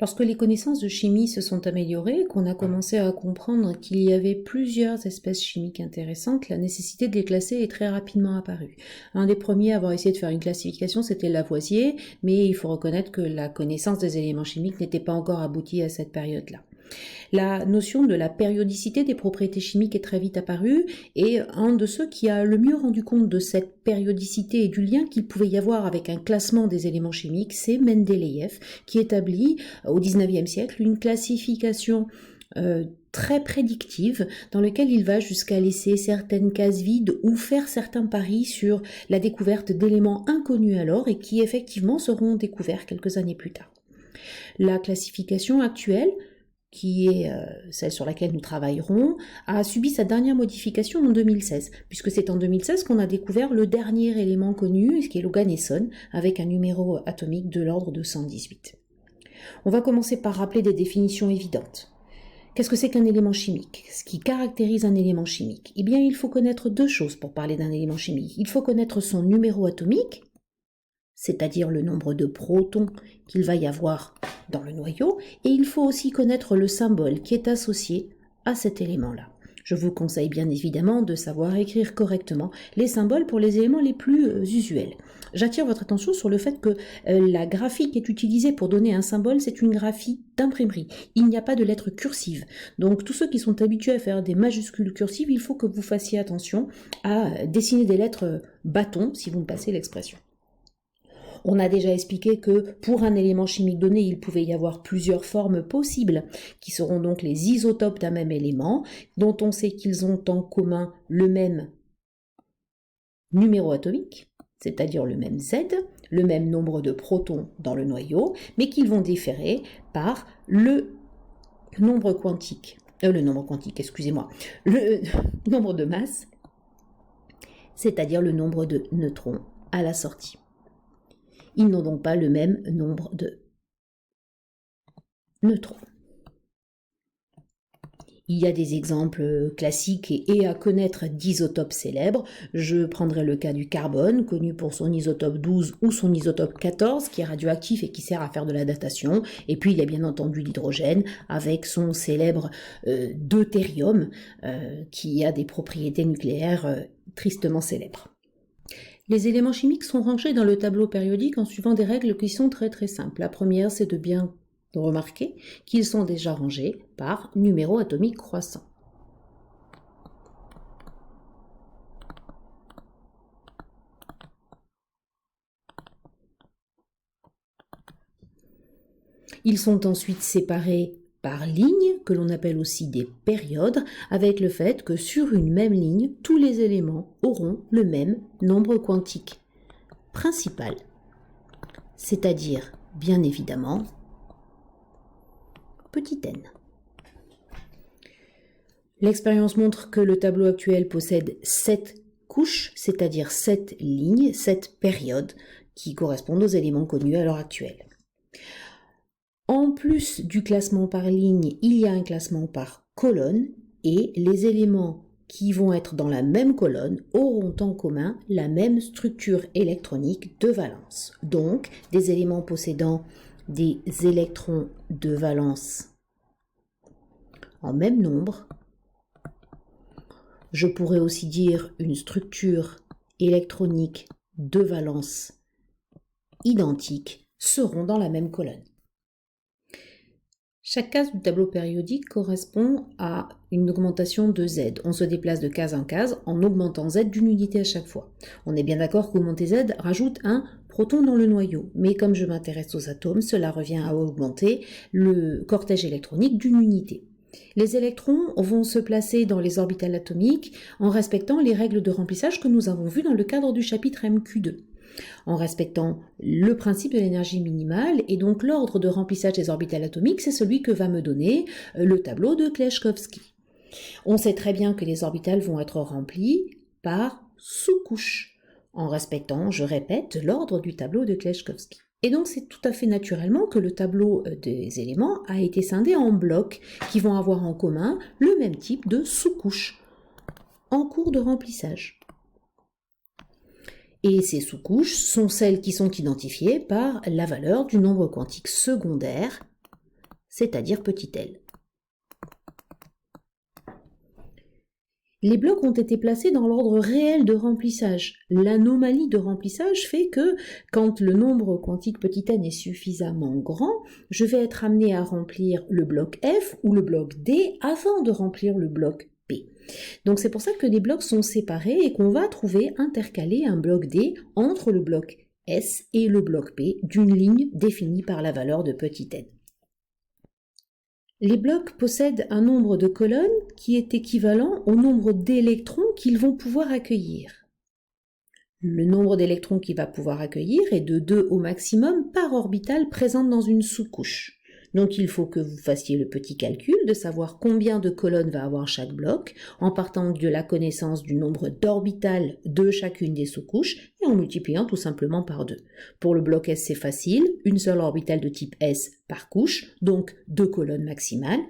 Lorsque les connaissances de chimie se sont améliorées, qu'on a commencé à comprendre qu'il y avait plusieurs espèces chimiques intéressantes, la nécessité de les classer est très rapidement apparue. Un des premiers à avoir essayé de faire une classification, c'était Lavoisier, mais il faut reconnaître que la connaissance des éléments chimiques n'était pas encore aboutie à cette période-là. La notion de la périodicité des propriétés chimiques est très vite apparue, et un de ceux qui a le mieux rendu compte de cette périodicité et du lien qu'il pouvait y avoir avec un classement des éléments chimiques, c'est Mendeleïev, qui établit au XIXe siècle une classification très prédictive, dans lequel il va jusqu'à laisser certaines cases vides ou faire certains paris sur la découverte d'éléments inconnus alors et qui effectivement seront découverts quelques années plus tard. La classification actuelle, qui est celle sur laquelle nous travaillerons, a subi sa dernière modification en 2016, puisque c'est en 2016 qu'on a découvert le dernier élément connu, qui est l'oganesson, avec un numéro atomique de l'ordre de 118. On va commencer par rappeler des définitions évidentes. Qu'est-ce que c'est qu'un élément chimique? Ce qui caractérise un élément chimique? Eh bien, il faut connaître deux choses pour parler d'un élément chimique. Il faut connaître son numéro atomique, c'est-à-dire le nombre de protons qu'il va y avoir dans le noyau, et il faut aussi connaître le symbole qui est associé à cet élément-là. Je vous conseille bien évidemment de savoir écrire correctement les symboles pour les éléments les plus usuels. J'attire votre attention sur le fait que la graphie qui est utilisée pour donner un symbole, c'est une graphie d'imprimerie. Il n'y a pas de lettres cursives. Donc tous ceux qui sont habitués à faire des majuscules cursives, il faut que vous fassiez attention à dessiner des lettres bâtons, si vous me passez l'expression. On a déjà expliqué que pour un élément chimique donné, il pouvait y avoir plusieurs formes possibles, qui seront donc les isotopes d'un même élément, dont on sait qu'ils ont en commun le même numéro atomique, c'est-à-dire le même Z, le même nombre de protons dans le noyau, mais qu'ils vont différer par le nombre quantique, le nombre de masse, c'est-à-dire le nombre de neutrons à la sortie. Ils n'ont donc pas le même nombre de neutrons. Il y a des exemples classiques et à connaître d'isotopes célèbres. Je prendrai le cas du carbone, connu pour son isotope 12 ou son isotope 14, qui est radioactif et qui sert à faire de la datation. Et puis il y a bien entendu l'hydrogène, avec son célèbre deutérium, qui a des propriétés nucléaires tristement célèbres. Les éléments chimiques sont rangés dans le tableau périodique en suivant des règles qui sont très très simples. La première, c'est de bien remarquer qu'ils sont déjà rangés par numéro atomique croissant. Ils sont ensuite séparés par lignes, que l'on appelle aussi des périodes, avec le fait que sur une même ligne, tous les éléments auront le même nombre quantique principal, c'est-à-dire, bien évidemment, petit n. L'expérience montre que le tableau actuel possède 7 couches, c'est-à-dire 7 lignes, 7 périodes, qui correspondent aux éléments connus à l'heure actuelle. En plus du classement par ligne, il y a un classement par colonne, et les éléments qui vont être dans la même colonne auront en commun la même structure électronique de valence. Donc, des éléments possédant des électrons de valence en même nombre. Je pourrais aussi dire une structure électronique de valence identique seront dans la même colonne. Chaque case du tableau périodique correspond à une augmentation de Z. On se déplace de case en case en augmentant Z d'une unité à chaque fois. On est bien d'accord qu'augmenter Z rajoute un proton dans le noyau, mais comme je m'intéresse aux atomes, cela revient à augmenter le cortège électronique d'une unité. Les électrons vont se placer dans les orbitales atomiques en respectant les règles de remplissage que nous avons vues dans le cadre du chapitre MQ2. En respectant le principe de l'énergie minimale, et donc l'ordre de remplissage des orbitales atomiques, c'est celui que va me donner le tableau de Kleshkovsky. On sait très bien que les orbitales vont être remplies par sous-couches, en respectant, je répète, l'ordre du tableau de Kleshkovsky. Et donc c'est tout à fait naturellement que le tableau des éléments a été scindé en blocs qui vont avoir en commun le même type de sous-couches en cours de remplissage. Et ces sous-couches sont celles qui sont identifiées par la valeur du nombre quantique secondaire c'est-à-dire petit l. Les blocs ont été placés dans l'ordre réel de remplissage. L'anomalie de remplissage fait que, quand le nombre quantique petit n est suffisamment grand, je vais être amené à remplir le bloc F ou le bloc D avant de remplir le bloc P. Donc c'est pour ça que les blocs sont séparés et qu'on va trouver intercalé un bloc D entre le bloc S et le bloc P d'une ligne définie par la valeur de petit n. Les blocs possèdent un nombre de colonnes qui est équivalent au nombre d'électrons qu'ils vont pouvoir accueillir. Le nombre d'électrons qu'il va pouvoir accueillir est de 2 au maximum par orbitale présente dans une sous-couche. Donc il faut que vous fassiez le petit calcul de savoir combien de colonnes va avoir chaque bloc en partant de la connaissance du nombre d'orbitales de chacune des sous-couches et en multipliant tout simplement par 2. Pour le bloc S, c'est facile, une seule orbitale de type S par couche, donc 2 colonnes maximales.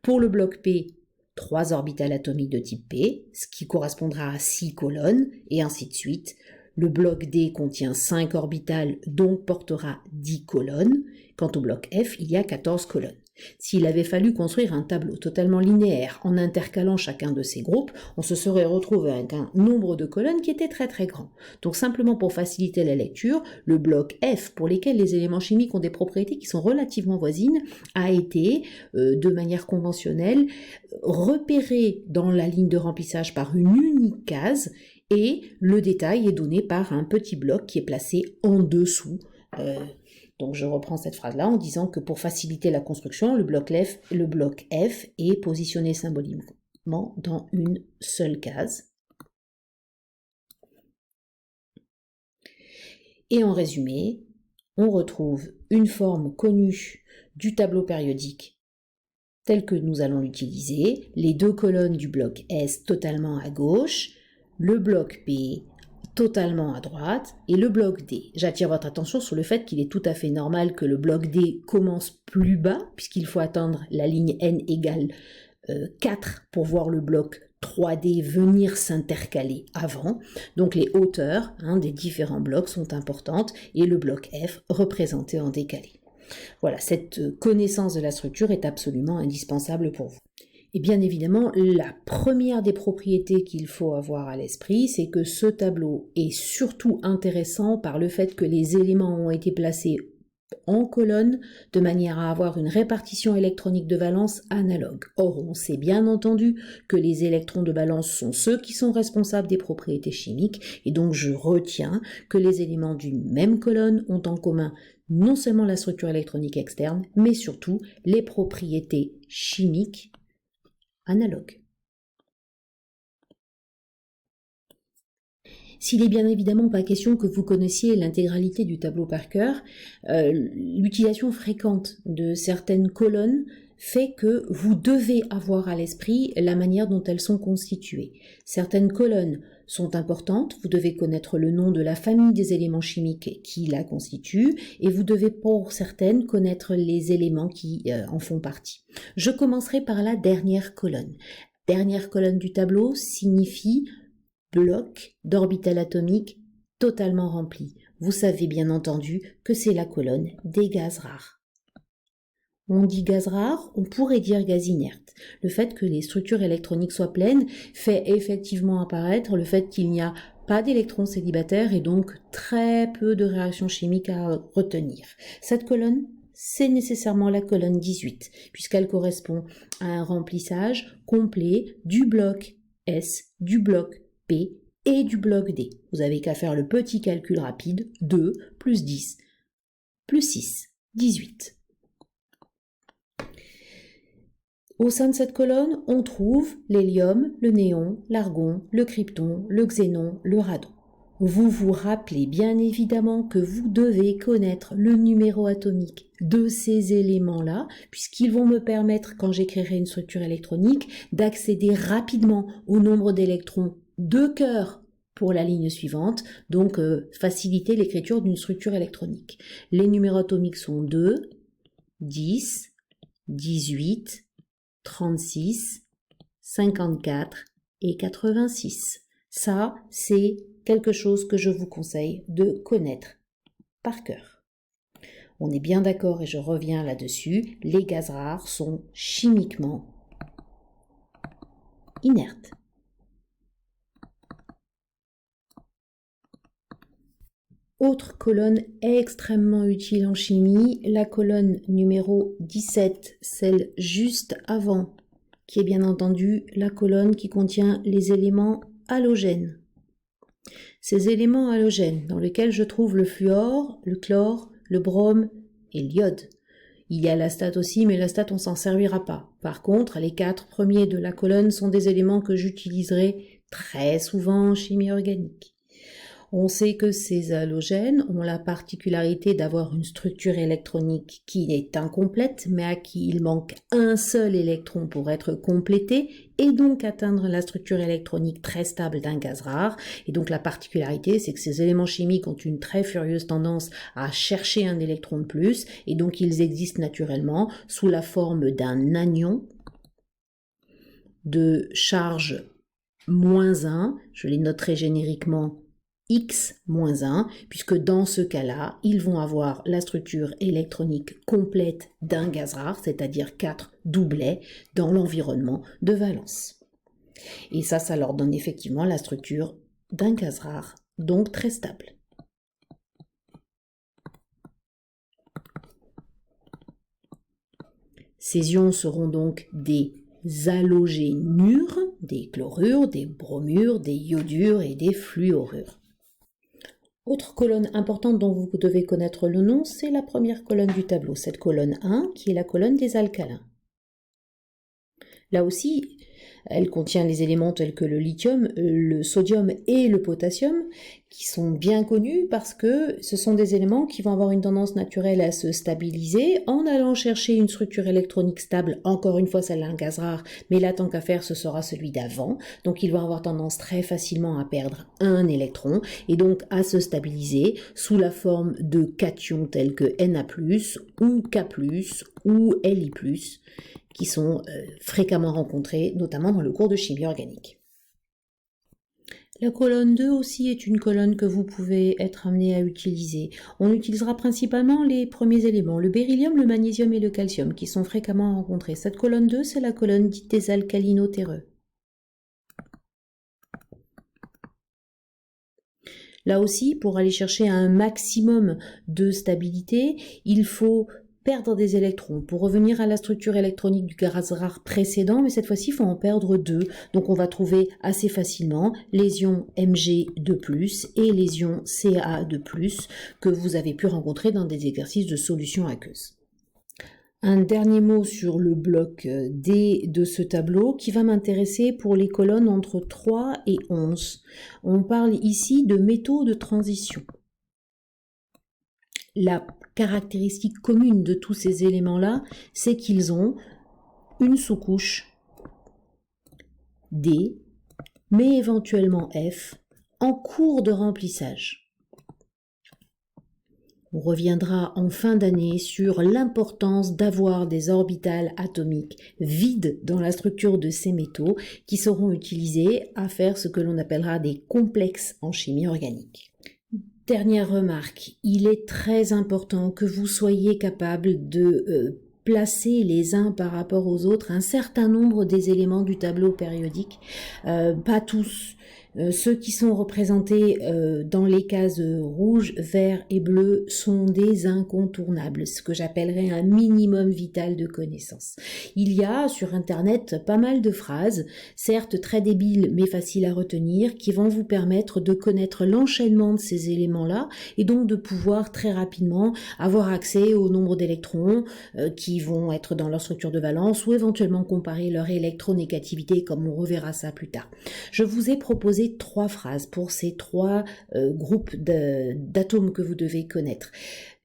Pour le bloc P, 3 orbitales atomiques de type P, ce qui correspondra à 6 colonnes, et ainsi de suite. Le bloc D contient 5 orbitales, donc portera 10 colonnes. Quant au bloc F, il y a 14 colonnes. S'il avait fallu construire un tableau totalement linéaire en intercalant chacun de ces groupes, on se serait retrouvé avec un nombre de colonnes qui était très très grand. Donc simplement pour faciliter la lecture, le bloc F, pour lesquels les éléments chimiques ont des propriétés qui sont relativement voisines, a été, de manière conventionnelle, repéré dans la ligne de remplissage par une unique case, et le détail est donné par un petit bloc qui est placé en dessous. Donc je reprends cette phrase-là en disant que pour faciliter la construction, le bloc F est positionné symboliquement dans une seule case. Et en résumé, on retrouve une forme connue du tableau périodique tel que nous allons l'utiliser, les 2 colonnes du bloc S totalement à gauche, le bloc P totalement à droite et le bloc D. J'attire votre attention sur le fait qu'il est tout à fait normal que le bloc D commence plus bas puisqu'il faut atteindre la ligne n égale 4 pour voir le bloc 3D venir s'intercaler avant. Donc les hauteurs des différents blocs sont importantes et le bloc F représenté en décalé. Voilà, cette connaissance de la structure est absolument indispensable pour vous. Et bien évidemment, la première des propriétés qu'il faut avoir à l'esprit, c'est que ce tableau est surtout intéressant par le fait que les éléments ont été placés en colonne de manière à avoir une répartition électronique de valence analogue. Or, on sait bien entendu que les électrons de valence sont ceux qui sont responsables des propriétés chimiques, et donc je retiens que les éléments d'une même colonne ont en commun non seulement la structure électronique externe, mais surtout les propriétés chimiques analogues. S'il est bien évidemment pas question que vous connaissiez l'intégralité du tableau par cœur, l'utilisation fréquente de certaines colonnes fait que vous devez avoir à l'esprit la manière dont elles sont constituées. Certaines colonnes sont importantes, vous devez connaître le nom de la famille des éléments chimiques qui la constituent, et vous devez pour certaines connaître les éléments qui en font partie. Je commencerai par la dernière colonne. Dernière colonne du tableau signifie bloc d'orbitales atomiques totalement rempli. Vous savez bien entendu que c'est la colonne des gaz rares. On dit gaz rare, on pourrait dire gaz inerte. Le fait que les structures électroniques soient pleines fait effectivement apparaître le fait qu'il n'y a pas d'électrons célibataires et donc très peu de réactions chimiques à retenir. Cette colonne, c'est nécessairement la colonne 18, puisqu'elle correspond à un remplissage complet du bloc S, du bloc P et du bloc D. Vous avez qu'à faire le petit calcul rapide, 2 plus 10 plus 6, 18. Au sein de cette colonne, on trouve l'hélium, le néon, l'argon, le krypton, le xénon, le radon. Vous vous rappelez bien évidemment que vous devez connaître le numéro atomique de ces éléments-là, puisqu'ils vont me permettre, quand j'écrirai une structure électronique, d'accéder rapidement au nombre d'électrons de cœur pour la ligne suivante, donc faciliter l'écriture d'une structure électronique. Les numéros atomiques sont 2, 10, 18, 36, 54 et 86. Ça, c'est quelque chose que je vous conseille de connaître par cœur. On est bien d'accord et je reviens là-dessus, les gaz rares sont chimiquement inertes. Autre colonne extrêmement utile en chimie, la colonne numéro 17, celle juste avant, qui est bien entendu la colonne qui contient les éléments halogènes. Ces éléments halogènes dans lesquels je trouve le fluor, le chlore, le brome et l'iode. Il y a l'astate aussi, mais l'astate on s'en servira pas. Par contre, les 4 premiers de la colonne sont des éléments que j'utiliserai très souvent en chimie organique. On sait que ces halogènes ont la particularité d'avoir une structure électronique qui est incomplète, mais à qui il manque un seul électron pour être complété, et donc atteindre la structure électronique très stable d'un gaz rare. Et donc la particularité, c'est que ces éléments chimiques ont une très furieuse tendance à chercher un électron de plus, et donc ils existent naturellement sous la forme d'un anion de charge -1, je les noterai génériquement X-1, puisque dans ce cas-là, ils vont avoir la structure électronique complète d'un gaz rare, c'est-à-dire 4 doublets dans l'environnement de valence. Et ça leur donne effectivement la structure d'un gaz rare, donc très stable. Ces ions seront donc des halogénures, des chlorures, des bromures, des iodures et des fluorures. Autre colonne importante dont vous devez connaître le nom, c'est la première colonne du tableau, cette colonne 1 qui est la colonne des alcalins. Là aussi, elle contient les éléments tels que le lithium, le sodium et le potassium, qui sont bien connus parce que ce sont des éléments qui vont avoir une tendance naturelle à se stabiliser en allant chercher une structure électronique stable, encore une fois celle d'un gaz rare, mais là tant qu'à faire ce sera celui d'avant, donc ils vont avoir tendance très facilement à perdre un électron et donc à se stabiliser sous la forme de cations tels que Na+, ou K+, ou Li+, qui sont fréquemment rencontrés, notamment dans le cours de chimie organique. La colonne 2 aussi est une colonne que vous pouvez être amené à utiliser. On utilisera principalement les premiers éléments, le beryllium, le magnésium et le calcium, qui sont fréquemment rencontrés. Cette colonne 2, c'est la colonne dite des alcalino-terreux. Là aussi, pour aller chercher un maximum de stabilité, il faut perdre des électrons pour revenir à la structure électronique du gaz rare précédent, mais cette fois-ci, il faut en perdre 2. Donc on va trouver assez facilement les ions Mg2+, et les ions Ca2+, que vous avez pu rencontrer dans des exercices de solution aqueuse. Un dernier mot sur le bloc D de ce tableau qui va m'intéresser pour les colonnes entre 3 et 11. On parle ici de métaux de transition. La caractéristique commune de tous ces éléments-là, c'est qu'ils ont une sous-couche D, mais éventuellement F, en cours de remplissage. On reviendra en fin d'année sur l'importance d'avoir des orbitales atomiques vides dans la structure de ces métaux qui seront utilisés à faire ce que l'on appellera des complexes en chimie organique. Dernière remarque, il est très important que vous soyez capable de placer les uns par rapport aux autres un certain nombre des éléments du tableau périodique, pas tous. Ceux qui sont représentés dans les cases rouges, vert et bleu sont des incontournables, ce que j'appellerais un minimum vital de connaissances. Il y a sur Internet pas mal de phrases, certes très débiles mais faciles à retenir, qui vont vous permettre de connaître l'enchaînement de ces éléments-là et donc de pouvoir très rapidement avoir accès au nombre d'électrons qui vont être dans leur structure de valence ou éventuellement comparer leur électronégativité comme on reverra ça plus tard. Je vous ai proposé 3 phrases pour ces 3 groupes d'atomes que vous devez connaître.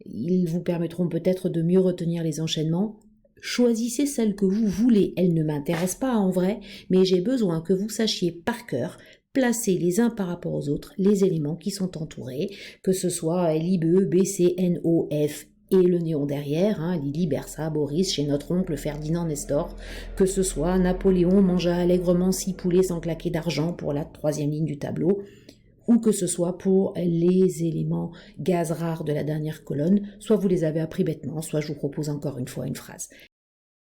Ils vous permettront peut-être de mieux retenir les enchaînements. Choisissez celle que vous voulez. Elle ne m'intéresse pas en vrai, mais j'ai besoin que vous sachiez par cœur placer les uns par rapport aux autres les éléments qui sont entourés, que ce soit LIBE, BC, NO, F et le néon derrière, Lily, Bersa, Boris, chez notre oncle Ferdinand Nestor, que ce soit Napoléon mangea allègrement 6 poulets sans claquer d'argent pour la 3e ligne du tableau, ou que ce soit pour les éléments gaz rares de la dernière colonne. Soit vous les avez appris bêtement, soit je vous propose encore une fois une phrase.